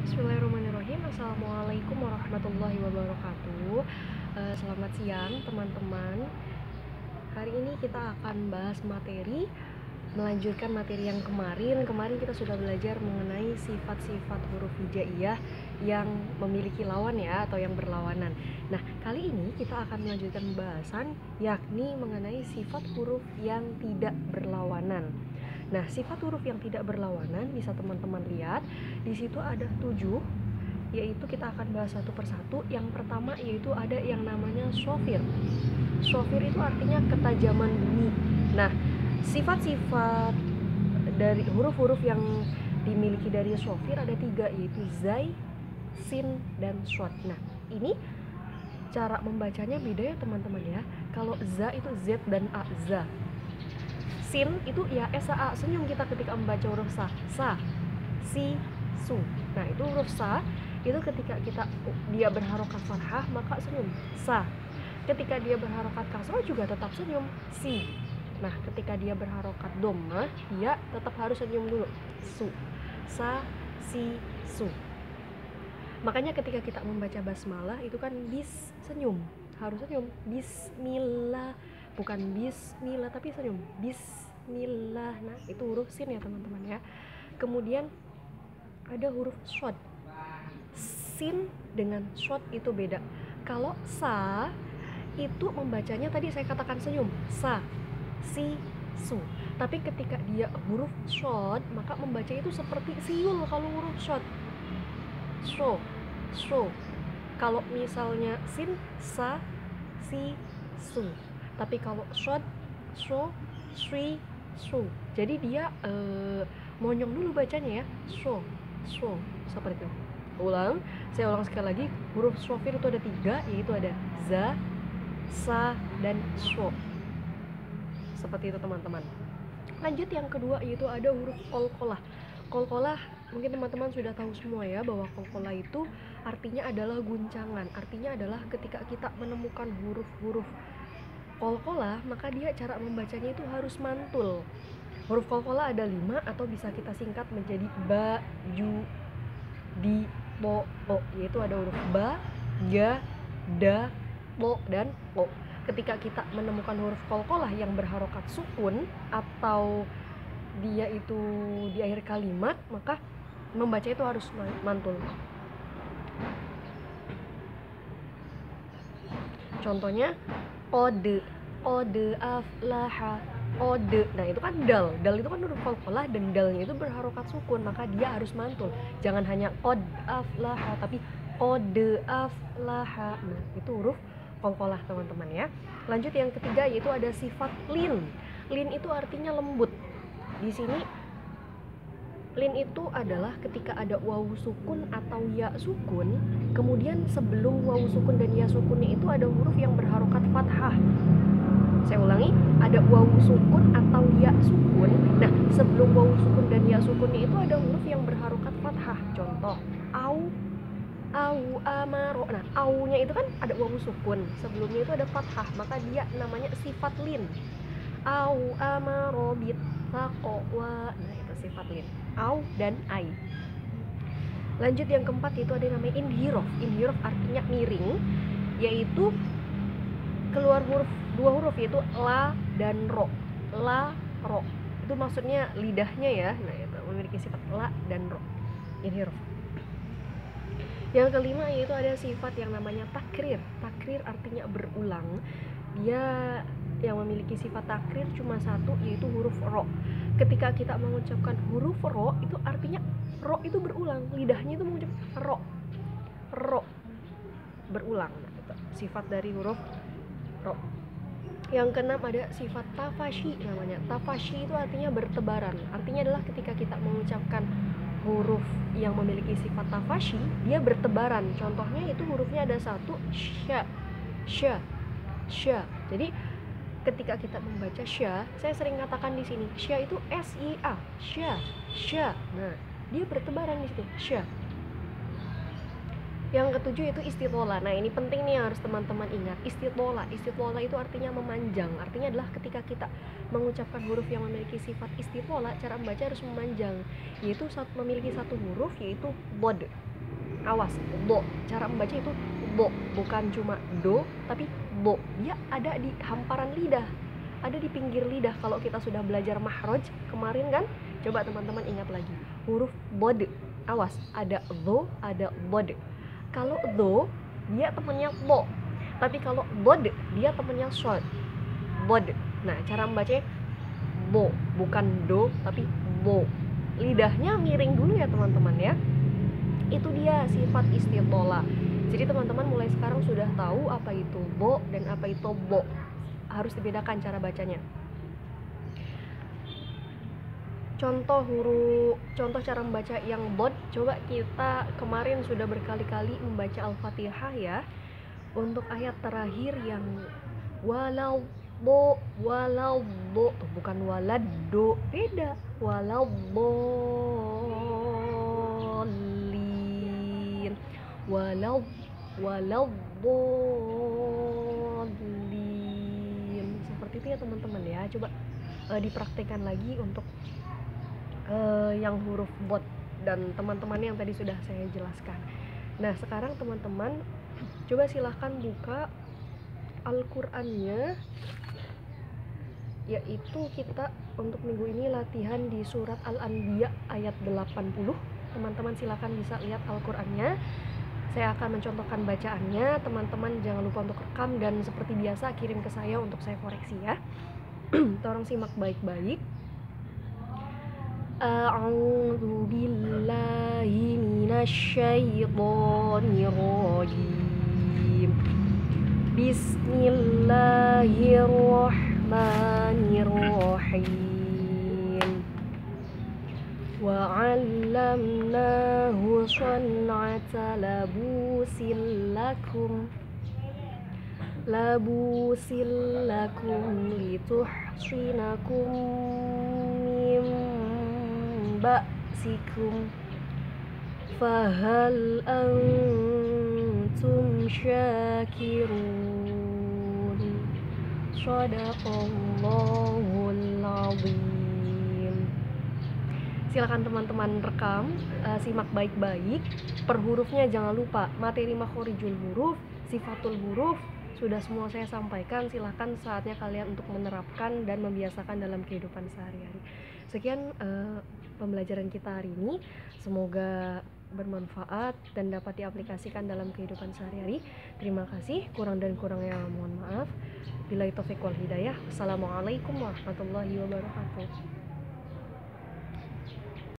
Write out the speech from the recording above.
Bismillahirrahmanirrahim. Assalamualaikum warahmatullahi wabarakatuh. Selamat siang teman-teman. Hari ini kita akan bahas materi, melanjutkan materi yang kemarin. Kemarin kita sudah belajar mengenai sifat-sifat huruf hijaiyah yang memiliki lawan ya, atau yang berlawanan. Nah, kali ini kita akan melanjutkan pembahasan, yakni mengenai sifat huruf yang tidak berlawanan. Nah, sifat huruf yang tidak berlawanan bisa teman-teman lihat. Di situ ada 7, yaitu kita akan bahas satu persatu. Yang pertama yaitu ada yang namanya shofir. Shofir itu artinya ketajaman bunyi. Nah, sifat-sifat dari huruf-huruf yang dimiliki dari shofir ada 3, yaitu zai, sin, dan shod. Nah, ini cara membacanya beda ya teman-teman ya. Kalau za itu z dan a, za. Sin itu ya sa, senyum kita ketika membaca huruf sa, si, su. Nah, itu huruf sa itu ketika dia berharokat fathah maka senyum, sa. Ketika dia berharokat kasrah juga tetap senyum, si. Nah, ketika dia berharokat dhammah dia tetap harus senyum dulu, su, sa, si, su. Makanya ketika kita membaca basmalah itu kan bis, senyum, harus senyum, bismillah, bukan bismillah tapi senyum, bismillah. Nah, itu huruf sin ya teman-teman ya. Kemudian ada huruf shod. Sin dengan shod itu beda. Kalau sa itu membacanya tadi saya katakan senyum, sa, si, su. Tapi ketika dia huruf shod maka membaca itu seperti siul kalau huruf shod. So. Kalau misalnya sin, sa, si, su. Tapi kalau shod, so, sri, su. Jadi dia monyong dulu bacanya ya. So. Seperti itu. Saya ulang sekali lagi. Huruf shofir itu ada 3, yaitu ada za, sa, dan so. Seperti itu teman-teman. Lanjut yang kedua yaitu ada huruf qalqalah. Qalqalah mungkin teman-teman sudah tahu semua ya, bahwa qalqalah itu artinya adalah guncangan. Artinya adalah ketika kita menemukan huruf-huruf qalqalah maka dia cara membacanya itu harus mantul. Huruf qalqalah ada 5 atau bisa kita singkat menjadi ba, ju, di, po, o. Yaitu ada huruf ba, ga, da, po, dan po. Ketika kita menemukan huruf qalqalah yang berharokat sukun atau dia itu di akhir kalimat, maka membaca itu harus mantul. Contohnya ode aflaha, ode. Nah, itu kan dal itu kan huruf qalqalah dan dalnya itu berharokat sukun, maka dia harus mantul. Jangan hanya qad aflaha tapi ode aflaha. Nah, itu huruf qalqalah teman-teman ya. Lanjut yang ketiga yaitu ada sifat lin. Lin itu artinya lembut. Di sini lin itu adalah ketika ada wawu sukun atau ya sukun, kemudian sebelum wawu sukun dan ya sukunnya itu ada huruf yang berharokat fathah. Saya ulangi, ada wawu sukun atau ya sukun. Nah, sebelum wawu sukun dan ya sukunnya itu ada huruf yang berharokat fathah. Contoh, au, amaro. Nah, aunya itu kan ada wawu sukun, sebelumnya itu ada fathah, maka dia namanya sifat lin. Au amaro bit taqwa. Nah, itu sifat lin. Au dan ai. Lanjut yang keempat itu ada yang namanya inhirof. Inhirof artinya miring, yaitu keluar dua huruf yaitu la dan ro. La, ro. Itu maksudnya lidahnya ya. Nah, itu memiliki sifat la dan ro. Inhirof. Yang kelima yaitu ada sifat yang namanya takrir. Takrir artinya berulang. Dia yang memiliki sifat takrir cuma satu, yaitu huruf ro. Ketika kita mengucapkan huruf ro itu artinya ro itu berulang, lidahnya itu mengucap ro berulang. Nah, itu sifat dari huruf ro. Yang keenam ada sifat tafashi namanya. Tafashi itu artinya bertebaran. Artinya adalah ketika kita mengucapkan huruf yang memiliki sifat tafashi, dia bertebaran. Contohnya itu hurufnya ada 1, sya. Jadi ketika kita membaca sya, saya sering katakan di sini, sya itu S-I-A, sya. Nah, dia bertebaran di situ, sya. Yang ketujuh itu istitola. Nah, ini penting nih, harus teman-teman ingat. Istitola itu artinya memanjang. Artinya adalah ketika kita mengucapkan huruf yang memiliki sifat istitola, cara membaca harus memanjang, yaitu memiliki satu huruf yaitu bod. Awas, bo. Cara membaca itu bo, bukan cuma do, tapi bo. Dia ada di hamparan lidah, ada di pinggir lidah. Kalau kita sudah belajar mahroj kemarin kan, coba teman-teman ingat lagi. Huruf bod, awas, ada do, ada bod. Kalau do, dia temennya bo. Tapi kalau bod, dia temennya shod. Bod. Nah, cara membacanya bo, bukan do, tapi bo. Lidahnya miring dulu ya teman-teman ya. Itu dia sifat istitola. Jadi teman-teman mulai sekarang sudah tahu apa itu bo dan apa itu bo. Harus dibedakan cara bacanya. Contoh cara membaca yang bod, coba kita kemarin sudah berkali-kali membaca Al-Fatihah ya. Untuk ayat terakhir yang walau bo, bukan walado, beda. Walau bolin, walau bolin, seperti itu ya teman-teman ya. Coba dipraktekkan lagi untuk yang huruf bot dan teman-teman yang tadi sudah saya jelaskan. Nah, sekarang teman-teman coba silahkan buka Al-Qur'annya, yaitu kita untuk minggu ini latihan di surat Al-Anbiya ayat 80. Teman-teman silahkan bisa lihat Al-Qur'annya. Saya akan mencontohkan bacaannya. Teman-teman jangan lupa untuk rekam dan seperti biasa kirim ke saya untuk saya koreksi ya. Tolong simak baik-baik. A'udzu billahi minasyaitonir rajim. Bismillahirrahmanirrahim. Wa 'allamnahu shan'ata labusil lakum lituhsinakum min ba'sikum fahal antum syakirun. Shadaqallahul azim. Silakan teman-teman rekam, simak baik-baik. Per hurufnya jangan lupa, materi makhorijul huruf, sifatul huruf sudah semua saya sampaikan. Silahkan saatnya kalian untuk menerapkan dan membiasakan dalam kehidupan sehari-hari. Sekian pembelajaran kita hari ini, semoga bermanfaat dan dapat diaplikasikan dalam kehidupan sehari-hari. Terima kasih, kurang dan kurangnya mohon maaf. Billahi taufiq wal hidayah. Assalamualaikum warahmatullahi wabarakatuh.